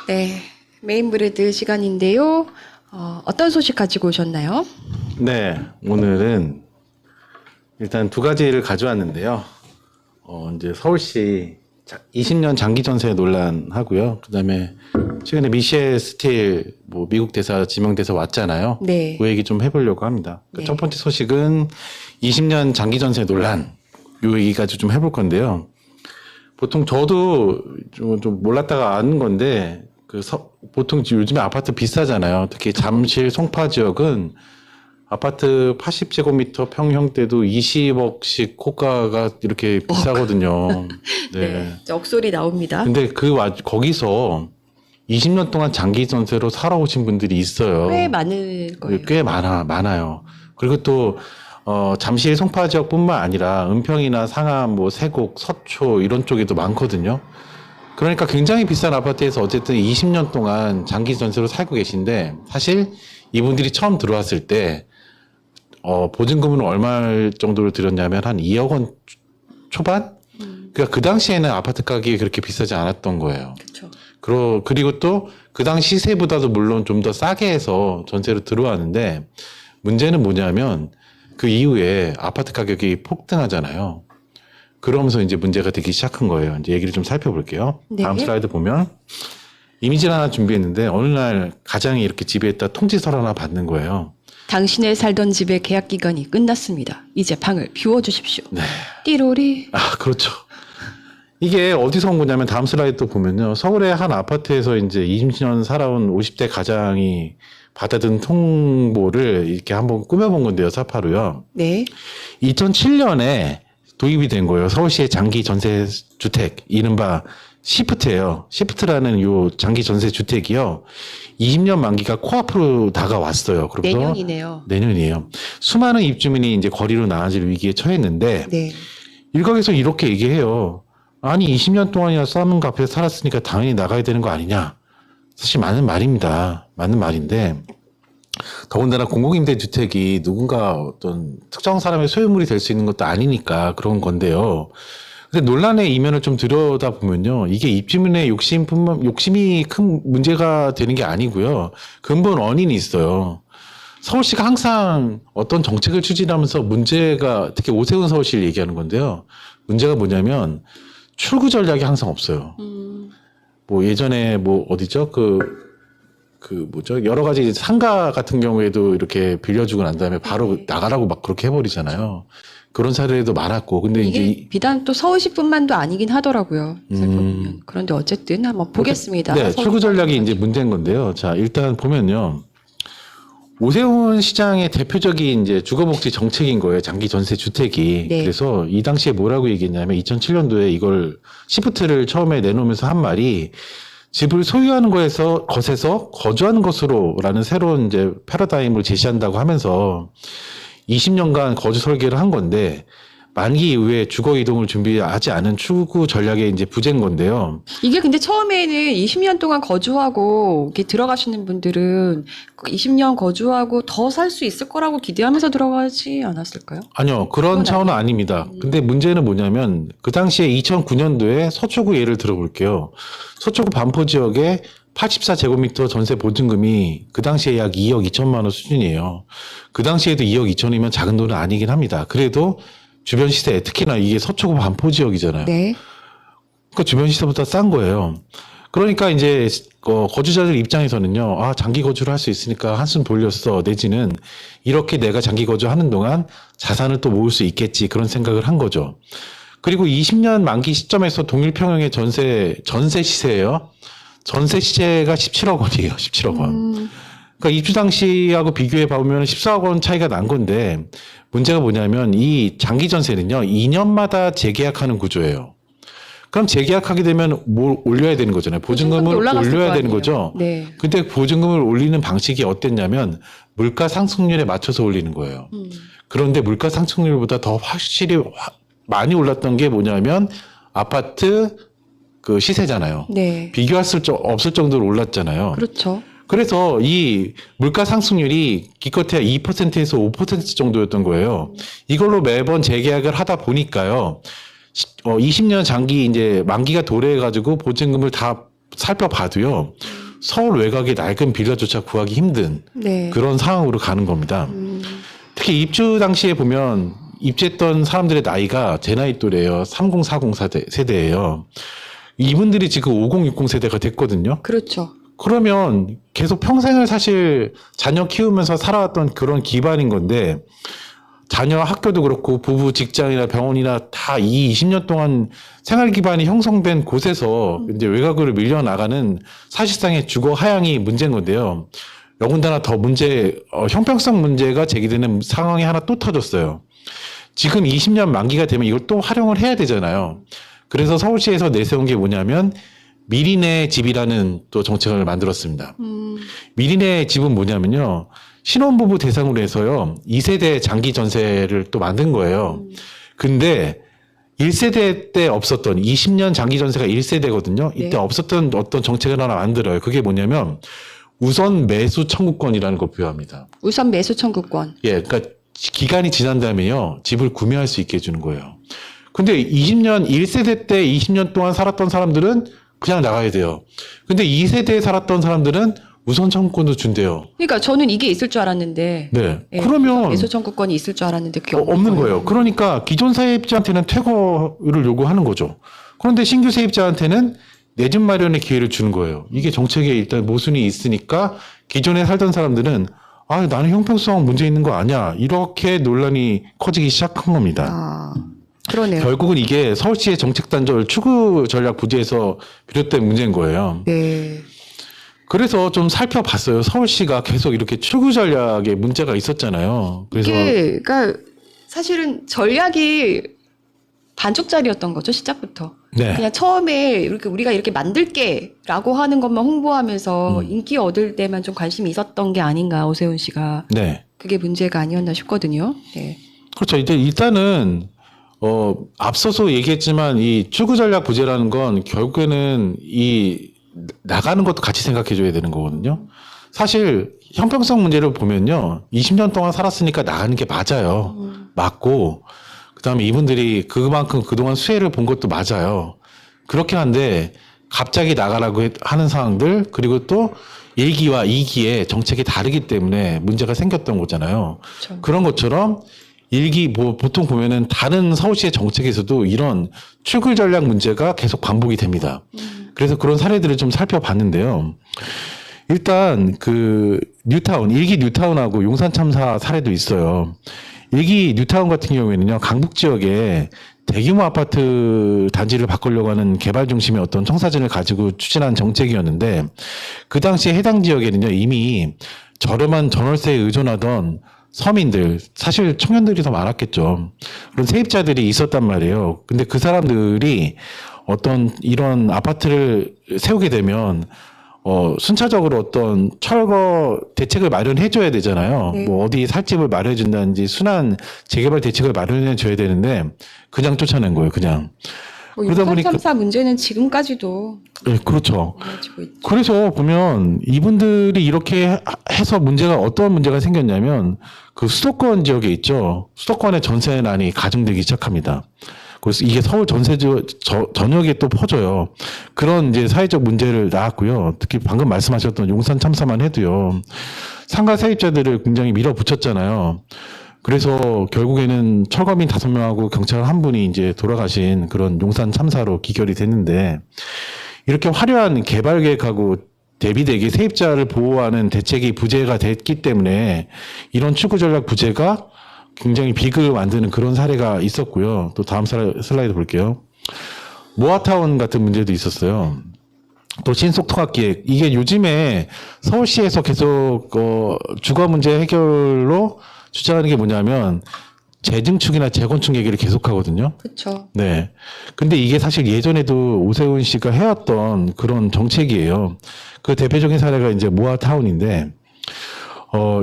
네, 메인브레드 시간인데요. 어떤 소식 가지고 오셨나요? 네, 오늘은 일단 두 가지를 가져왔는데요. 이제 서울시 20년 장기 전세 논란하고요. 그다음에 최근에 미셸 스틸 미국 대사 지명 대사 왔잖아요. 네. 그 얘기 좀 해보려고 합니다. 네. 첫 번째 소식은 20년 장기 전세 논란 요 얘기 가지고 좀 해볼 건데요. 보통 저도 좀 몰랐다가 아는 건데 보통 요즘에 아파트 비싸잖아요. 특히 잠실 송파 지역은 아파트 80제곱미터 평형대도 20억씩 호가가 이렇게 비싸거든요. 네. 억소리 나옵니다. 근데 거기서 20년 동안 장기 전세로 살아오신 분들이 있어요. 꽤 많을 거예요. 꽤 많아요. 그리고 또 잠실 송파 지역뿐만 아니라 은평이나 상암, 세곡, 서초 이런 쪽에도 많거든요. 그러니까 굉장히 비싼 아파트에서 어쨌든 20년 동안 장기 전세로 살고 계신데 사실 이분들이 처음 들어왔을 때 보증금은 얼마 정도를 들였냐면 한 2억 원 초반? 그러니까 그 당시에는 아파트 가격이 그렇게 비싸지 않았던 거예요. 그렇죠. 그리고 또 그 당시 시세보다도 물론 좀 더 싸게 해서 전세로 들어왔는데 문제는 뭐냐면 그 이후에 아파트 가격이 폭등하잖아요. 그러면서 이제 문제가 되기 시작한 거예요. 이제 얘기를 좀 살펴볼게요. 네. 다음 슬라이드 보면 이미지를 하나 준비했는데 어느 날 가장이 이렇게 집에다 통지서를 하나 받는 거예요. 당신의 살던 집의 계약 기간이 끝났습니다. 이제 방을 비워주십시오. 네. 띠로리. 그렇죠. 이게 어디서 온 거냐면 다음 슬라이드 보면요. 서울의 한 아파트에서 이제 20년 살아온 50대 가장이 받아든 통보를 이렇게 한번 꾸며본 건데요. 사파로요. 네. 2007년에 도입이 된 거예요. 서울시의 장기 전세 주택, 이른바 시프트예요. 시프트라는 요 장기 전세 주택이요. 20년 만기가 코앞으로 다가왔어요. 그래서 내년이네요. 내년이에요. 수많은 입주민이 이제 거리로 나아질 위기에 처했는데 네. 일각에서 이렇게 얘기해요. 아니 20년 동안이나 싼 값에 살았으니까 당연히 나가야 되는 거 아니냐. 사실 맞는 말입니다. 맞는 말인데 더군다나 공공임대주택이 누군가 어떤 특정 사람의 소유물이 될 수 있는 것도 아니니까 그런 건데요. 근데 논란의 이면을 좀 들여다보면요. 이게 입주민의 욕심이 큰 문제가 되는 게 아니고요. 근본 원인이 있어요. 서울시가 항상 어떤 정책을 추진하면서 문제가, 특히 오세훈 서울시를 얘기하는 건데요. 문제가 뭐냐면 출구 전략이 항상 없어요. 예전에 어디죠? 여러 가지 상가 같은 경우에도 이렇게 빌려주고 난 다음에 바로 나가라고 막 그렇게 해버리잖아요. 그런 사례도 많았고. 근데 이게 이제 비단 또 서울시뿐만도 아니긴 하더라고요. 살펴보면. 그런데 어쨌든 한번 보겠습니다. 네, 출구 전략이 이제 문제인 건데요. 자, 일단 보면요. 오세훈 시장의 대표적인 이제 주거복지 정책인 거예요. 장기 전세 주택이. 네. 그래서 이 당시에 뭐라고 얘기했냐면 2007년도에 이걸 시프트를 처음에 내놓으면서 한 말이 집을 소유하는 것에서 거주하는 것으로라는 새로운 이제 패러다임을 제시한다고 하면서 20년간 거주 설계를 한 건데 만기 이후에 주거 이동을 준비하지 않은 출구 전략의 이제 부재인 건데요. 이게 근데 처음에는 20년 동안 거주하고 이렇게 들어가시는 분들은 20년 거주하고 더 살 수 있을 거라고 기대하면서 들어가지 않았을까요? 아니요, 그런 차원은 아닙니다. 근데 문제는 뭐냐면 그 당시에 2009년도에 서초구 예를 들어볼게요. 서초구 반포 지역에 84제곱미터 전세 보증금이 그 당시에 약 2억 2천만 원 수준이에요. 그 당시에도 2억 2천이면 작은 돈은 아니긴 합니다. 그래도 주변 시세, 특히나 이게 서초구 반포 지역이잖아요. 네. 그러니까 주변 시세보다 싼 거예요. 그러니까 이제 거주자들 입장에서는요. 장기 거주를 할 수 있으니까 한숨 돌렸어. 내지는 이렇게 내가 장기 거주하는 동안 자산을 또 모을 수 있겠지. 그런 생각을 한 거죠. 그리고 20년 만기 시점에서 동일평형의 전세 시세예요. 전세 시세가 17억 원이에요. 17억 원. 그러니까 입주 당시하고 비교해 보면 14억 원 차이가 난 건데 문제가 뭐냐면 이 장기 전세는요. 2년마다 재계약하는 구조예요. 그럼 재계약하게 되면 뭘 올려야 되는 거잖아요. 보증금을 올려야 되는 거죠. 네. 근데 보증금을 올리는 방식이 어땠냐면 물가 상승률에 맞춰서 올리는 거예요. 그런데 물가 상승률보다 더 확실히 많이 올랐던 게 뭐냐면 아파트 그 시세잖아요. 네. 비교할 수 없을 정도로 올랐잖아요. 그렇죠. 그래서 이 물가 상승률이 기껏해야 2%에서 5% 정도였던 거예요. 이걸로 매번 재계약을 하다 보니까요. 20년 장기 이제 만기가 도래해가지고 보증금을 다 살펴봐도요. 서울 외곽의 낡은 빌라조차 구하기 힘든 네. 그런 상황으로 가는 겁니다. 특히 입주 당시에 보면 입주했던 사람들의 나이가 제 나이 또래예요. 3040 세대예요. 이분들이 지금 5060 세대가 됐거든요. 그렇죠. 그러면 계속 평생을 사실 자녀 키우면서 살아왔던 그런 기반인 건데 자녀 학교도 그렇고 부부 직장이나 병원이나 다 이 20년 동안 생활 기반이 형성된 곳에서 이제 외곽으로 밀려나가는 사실상의 주거 하향이 문제인 건데요. 더군다나 더 형평성 문제가 제기되는 상황이 하나 또 터졌어요. 지금 20년 만기가 되면 이걸 또 활용을 해야 되잖아요. 그래서 서울시에서 내세운 게 뭐냐면 미리내 집이라는 또 정책을 만들었습니다. 미리내 집은 뭐냐면요. 신혼부부 대상으로 해서요. 2세대 장기 전세를 또 만든 거예요. 근데 1세대 때 없었던 20년 장기 전세가 1세대거든요. 이때 네. 없었던 어떤 정책을 하나 만들어요. 그게 뭐냐면 우선 매수 청구권이라는 걸 부여합니다. 우선 매수 청구권. 예, 그러니까 기간이 지난 다음에요. 집을 구매할 수 있게 해주는 거예요. 근데 1세대 때 20년 동안 살았던 사람들은 그냥 나가야 돼요. 근데 2세대에 살았던 사람들은 우선 청구권도 준대요. 그러니까 저는 이게 있을 줄 알았는데. 네. 예, 그러면 매수 청구권이 있을 줄 알았는데 그게 없는 거예요. 그러니까 기존 세입자한테는 퇴거를 요구하는 거죠. 그런데 신규 세입자한테는 내 집 마련의 기회를 주는 거예요. 이게 정책에 일단 모순이 있으니까 기존에 살던 사람들은 나는 형평성 문제 있는 거 아니야. 이렇게 논란이 커지기 시작한 겁니다. 아, 그러네요. 결국은 이게 서울시의 정책 단절 추구 전략 부재에서 비롯된 문제인 거예요. 네. 그래서 좀 살펴봤어요. 서울시가 계속 이렇게 추구 전략에 문제가 있었잖아요. 그래서 이게 그러니까 사실은 전략이 반쪽짜리였던 거죠, 시작부터. 네. 그냥 처음에 이렇게 우리가 이렇게 만들게라고 하는 것만 홍보하면서 인기 얻을 때만 좀 관심이 있었던 게 아닌가, 오세훈 씨가. 네. 그게 문제가 아니었나 싶거든요. 네. 그렇죠. 이제 일단은 앞서서 얘기했지만 이 추구 전략 부재라는 건 결국에는 이 나가는 것도 같이 생각해 줘야 되는 거거든요. 사실 형평성 문제를 보면요. 20년 동안 살았으니까 나가는 게 맞아요. 맞고 그다음에 이분들이 그만큼 그동안 수혜를 본 것도 맞아요. 그렇긴 한데 갑자기 나가라고 하는 상황들 그리고 또 1기와 2기의 정책이 다르기 때문에 문제가 생겼던 거잖아요. 그렇죠. 그런 것처럼 1기 보통 보면은 다른 서울시의 정책에서도 이런 출구 전략 문제가 계속 반복이 됩니다. 그래서 그런 사례들을 좀 살펴봤는데요. 일단 그 뉴타운, 1기 뉴타운하고 용산 참사 사례도 있어요. 1기 뉴타운 같은 경우에는요. 강북 지역에 대규모 아파트 단지를 바꾸려고 하는 개발 중심의 어떤 청사진을 가지고 추진한 정책이었는데 그 당시에 해당 지역에는요. 이미 저렴한 전월세에 의존하던 서민들, 사실 청년들이 더 많았겠죠. 그런 세입자들이 있었단 말이에요. 근데 그 사람들이 어떤 이런 아파트를 세우게 되면 순차적으로 어떤 철거 대책을 마련해 줘야 되잖아요. 네. 뭐 어디 살 집을 마련해 준다든지 순환 재개발 대책을 마련해 줘야 되는데 그냥 쫓아낸 거예요, 그냥. 그러다 보니까 3.4 문제는 지금까지도 네, 그렇죠. 이어지고 있죠. 그래서 보면 이분들이 이렇게 해서 어떤 문제가 생겼냐면 그 수도권 지역에 있죠. 수도권의 전세난이 가중되기 시작합니다. 그래서 이게 서울 전역에 또 퍼져요. 그런 이제 사회적 문제를 낳았고요. 특히 방금 말씀하셨던 용산 참사만 해도요. 상가 세입자들을 굉장히 밀어붙였잖아요. 그래서 결국에는 철거민 5명하고 경찰 1분이 이제 돌아가신 그런 용산 참사로 기결이 됐는데 이렇게 화려한 개발 계획하고 대비되게 세입자를 보호하는 대책이 부재가 됐기 때문에 이런 추구 전략 부재가 굉장히 비극을 만드는 그런 사례가 있었고요. 또 다음 슬라이드 볼게요. 모아타운 같은 문제도 있었어요. 또 신속통합기획. 이게 요즘에 서울시에서 계속 주거 문제 해결로 주장하는 게 뭐냐면 재증축이나 재건축 얘기를 계속하거든요. 그렇죠. 네. 근데 이게 사실 예전에도 오세훈 씨가 해왔던 그런 정책이에요. 그 대표적인 사례가 이제 모아타운인데,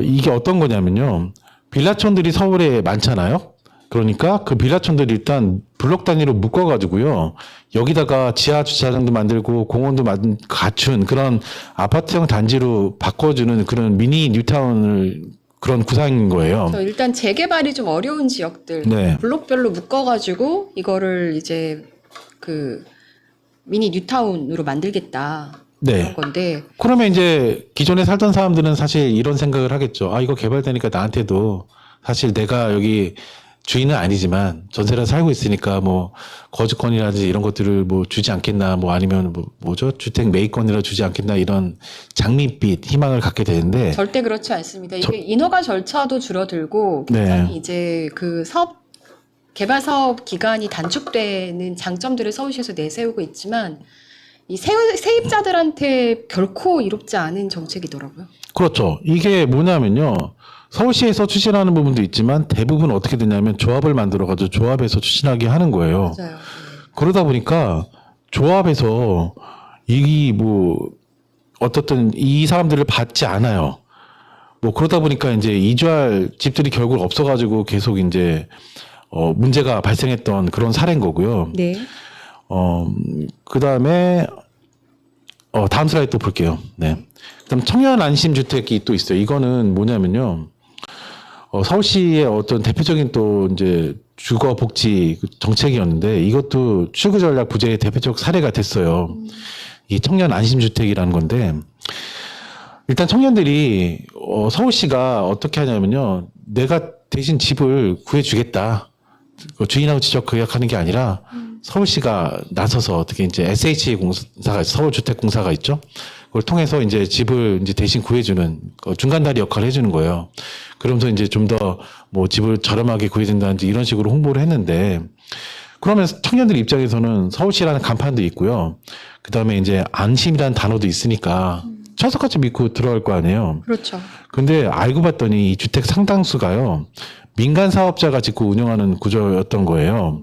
이게 어떤 거냐면요. 빌라촌들이 서울에 많잖아요. 그러니까 그 빌라촌들이 일단 블록 단위로 묶어가지고요. 여기다가 지하 주차장도 만들고 공원도 갖춘 그런 아파트형 단지로 바꿔주는 그런 미니 뉴타운을 그런 구상인 거예요. 그래서 일단 재개발이 좀 어려운 지역들 네. 블록별로 묶어가지고 이거를 이제 그 미니 뉴타운으로 만들겠다. 네. 그런 건데 그러면 이제 기존에 살던 사람들은 사실 이런 생각을 하겠죠. 아, 이거 개발되니까 나한테도 사실 내가 여기 주인은 아니지만 전세를 살고 있으니까 뭐 거주권이라든지 이런 것들을 뭐 주지 않겠나, 뭐 아니면 뭐죠? 주택 매입권이라 주지 않겠나, 이런 장밋빛 희망을 갖게 되는데 절대 그렇지 않습니다. 이게 인허가 절차도 줄어들고 네. 굉장히 이제 그 개발 사업 기간이 단축되는 장점들을 서울시에서 내세우고 있지만 이 세입자들한테 결코 이롭지 않은 정책이더라고요. 그렇죠. 이게 뭐냐면요. 서울시에서 추진하는 부분도 있지만 대부분 어떻게 되냐면 조합을 만들어가지고 조합에서 추진하게 하는 거예요. 맞아요. 그러다 보니까 조합에서 뭐 어떻든 이 사람들을 받지 않아요. 뭐 그러다 보니까 이제 이주할 집들이 결국 없어가지고 계속 이제 문제가 발생했던 그런 사례인 거고요. 네. 그 다음에 다음 슬라이드 또 볼게요. 네. 그다음 청년 안심 주택이 또 있어요. 이거는 뭐냐면요. 서울시의 어떤 대표적인 또 이제 주거 복지 정책이었는데 이것도 출구 전략 부재의 대표적 사례가 됐어요. 이 청년 안심 주택이라는 건데 일단 청년들이 서울시가 어떻게 하냐면요. 내가 대신 집을 구해주겠다. 주인하고 직접 계약하는 게 아니라 서울시가 나서서 어떻게 이제 SH 공사가 서울주택공사가 있죠. 그걸 통해서 이제 집을 이제 대신 구해주는 중간다리 역할을 해주는 거예요. 그러면서 이제 좀 더 뭐 집을 저렴하게 구해준다든지 이런 식으로 홍보를 했는데 그러면 청년들 입장에서는 서울시라는 간판도 있고요. 그 다음에 이제 안심이라는 단어도 있으니까 철석같이 믿고 들어갈 거 아니에요. 그렇죠. 근데 알고 봤더니 이 주택 상당수가요. 민간 사업자가 짓고 운영하는 구조였던 거예요.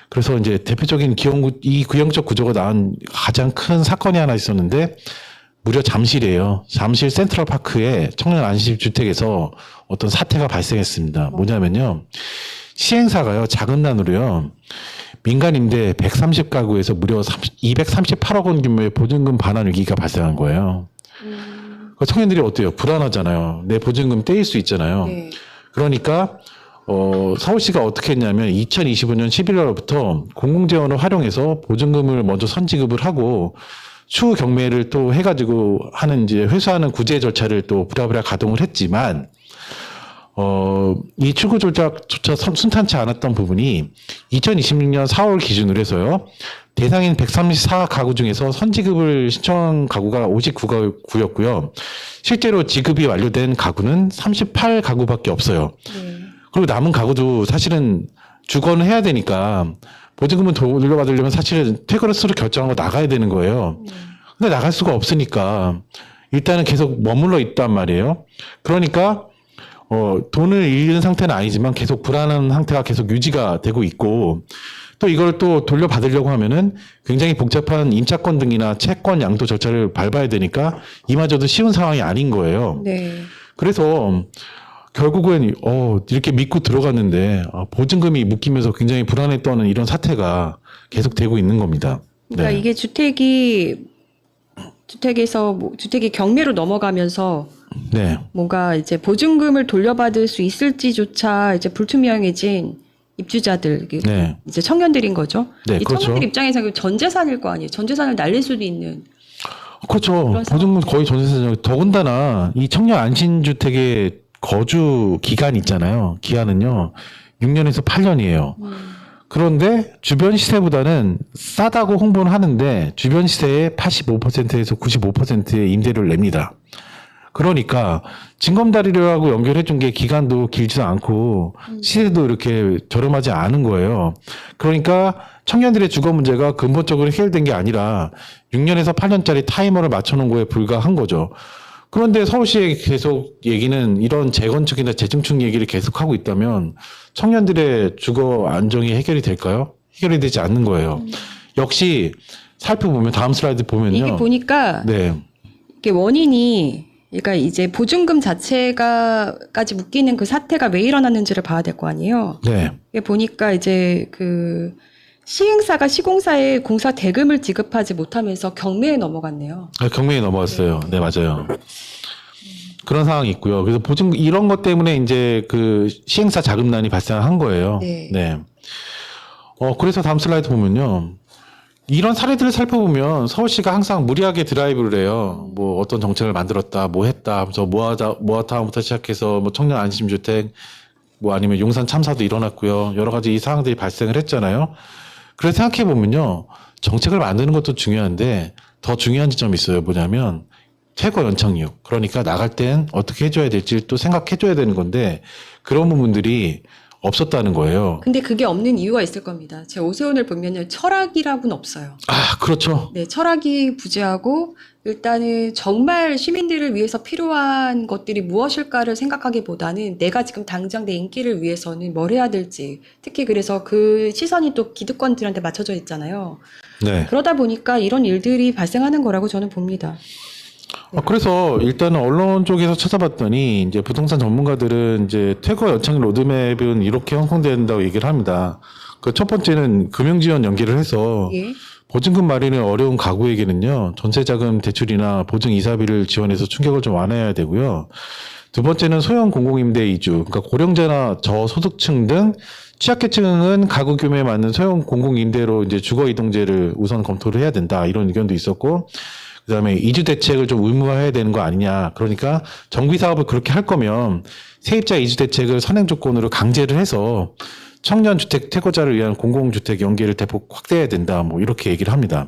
그래서 이제 대표적인 이 구형적 구조가 낳은 가장 큰 사건이 하나 있었는데 무려 잠실이에요. 잠실 센트럴파크의 청년 안심주택에서 어떤 사태가 발생했습니다. 뭐냐면요. 시행사가요. 작은 난으로요. 민간 임대 130가구에서 무려 238억 원 규모의 보증금 반환 위기가 발생한 거예요. 청년들이 어때요? 불안하잖아요. 내 보증금 떼일 수 있잖아요. 네. 그러니까 서울시가 어떻게 했냐면 2025년 11월부터 공공재원을 활용해서 보증금을 먼저 선지급을 하고 추후 경매를 또 해가지고 하는 이제 회수하는 구제 절차를 또 부랴부랴 가동을 했지만 이 출구 조작조차 순탄치 않았던 부분이 2026년 4월 기준으로 해서요. 대상인 134가구 중에서 선지급을 신청한 가구가 59가구였고요. 실제로 지급이 완료된 가구는 38가구밖에 없어요. 네. 그리고 남은 가구도 사실은 주거는 해야 되니까 보증금을 돌려받으려면 사실은 퇴거를 결정하고 나가야 되는 거예요. 근데 나갈 수가 없으니까 일단은 계속 머물러 있단 말이에요. 그러니까 돈을 잃는 상태는 아니지만 계속 불안한 상태가 계속 유지가 되고 있고 또 이걸 또 돌려받으려고 하면은 굉장히 복잡한 임차권 등이나 채권 양도 절차를 밟아야 되니까 이마저도 쉬운 상황이 아닌 거예요. 네. 그래서 결국은 이렇게 믿고 들어갔는데 보증금이 묶이면서 굉장히 불안에 떠는 이런 사태가 계속되고 있는 겁니다. 그러니까 네. 이게 주택이 경매로 넘어가면서 네. 뭔가 이제 보증금을 돌려받을 수 있을지조차 이제 불투명해진 입주자들, 네. 이제 청년들인 거죠. 네, 이 그렇죠. 청년들 입장에서 전 재산일 거 아니에요. 전 재산을 날릴 수도 있는. 그렇죠. 보증금 거의 전세사정. 더군다나 이 청년 안심주택의 거주 기간 있잖아요. 기한은요. 6년에서 8년이에요. 그런데 주변 시세보다는 싸다고 홍보는 하는데 주변 시세의 85%에서 95%의 임대료를 냅니다. 그러니까 징검다리라고 연결해 준 게 기간도 길지도 않고 시세도 이렇게 저렴하지 않은 거예요. 그러니까 청년들의 주거 문제가 근본적으로 해결된 게 아니라 6년에서 8년짜리 타이머를 맞춰놓은 거에 불과한 거죠. 그런데 서울시의 계속 얘기는 이런 재건축이나 재증축 얘기를 계속하고 있다면 청년들의 주거 안정이 해결이 될까요? 해결이 되지 않는 거예요. 역시 살펴보면 다음 슬라이드 보면요. 이게 보니까 네. 이게 원인이 그러니까 이제 보증금 자체가까지 묶이는 그 사태가 왜 일어났는지를 봐야 될 거 아니에요. 네. 이게 보니까 이제 그 시행사가 시공사에 공사 대금을 지급하지 못하면서 경매에 넘어갔네요. 경매에 넘어갔어요. 네, 맞아요. 그런 상황이 있고요. 그래서 보증금 이런 것 때문에 이제 그 시행사 자금난이 발생한 거예요. 네. 네. 그래서 다음 슬라이드 보면요. 이런 사례들을 살펴보면 서울시가 항상 무리하게 드라이브를 해요. 뭐 어떤 정책을 만들었다, 뭐 했다 하면서 모아타운부터 시작해서 뭐 청년 안심주택, 뭐 아니면 용산 참사도 일어났고요. 여러 가지 이 사항들이 발생을 했잖아요. 그래서 생각해보면요. 정책을 만드는 것도 중요한데 더 중요한 지점이 있어요. 뭐냐면 퇴거 연장 이유. 그러니까 나갈 땐 어떻게 해줘야 될지 또 생각해줘야 되는 건데 그런 부분들이 없었다는 거예요. 근데 그게 없는 이유가 있을 겁니다. 제 오세훈을 보면요. 철학이라고는 없어요. 아, 그렇죠. 네, 철학이 부재하고 일단은 정말 시민들을 위해서 필요한 것들이 무엇일까를 생각하기보다는 내가 지금 당장 내 인기를 위해서는 뭘 해야 될지, 특히 그래서 그 시선이 또 기득권들한테 맞춰져 있잖아요. 네. 그러다 보니까 이런 일들이 발생하는 거라고 저는 봅니다. 그래서 일단은 언론 쪽에서 찾아봤더니 이제 부동산 전문가들은 이제 퇴거 연장 로드맵은 이렇게 형성된다고 얘기를 합니다. 그 첫 번째는 금융지원 연계를 해서 예. 보증금 마련이 어려운 가구에게는요, 전세자금 대출이나 보증 이사비를 지원해서 충격을 좀 완화해야 되고요. 두 번째는 소형 공공임대 이주, 그러니까 고령자나 저소득층 등 취약계층은 가구 규모에 맞는 소형 공공임대로 이제 주거 이동제를 우선 검토를 해야 된다, 이런 의견도 있었고, 그다음에 이주 대책을 좀 의무화해야 되는 거 아니냐. 그러니까 정비 사업을 그렇게 할 거면 세입자 이주 대책을 선행 조건으로 강제를 해서 청년 주택 퇴거자를 위한 공공주택 연계를 대폭 확대해야 된다. 뭐 이렇게 얘기를 합니다.